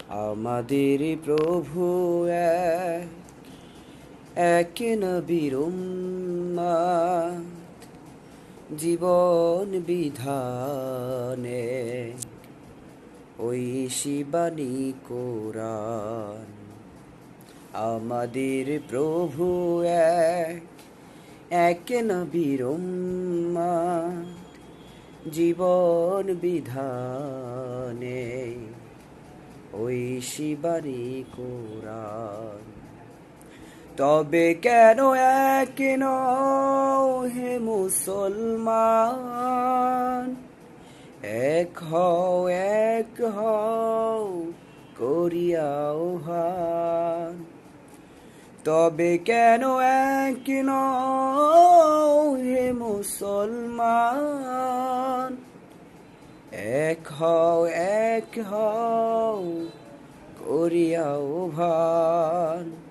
আমাদের প্রভু এক, এক নবীর উম্মত, জীবন বিধানে ওই শিবানী কোরআন। আমাদের প্রভু এক, এক নবীর উম্মত, জীবন বিধানে ওই শিবানী কোরআন। তবে কেন এক নও হে মুসলমান, এক হও করিয়া আহ্বান। তবে কেন এক নও হে মুসলমান, এক হও করিয়া আহ্বান।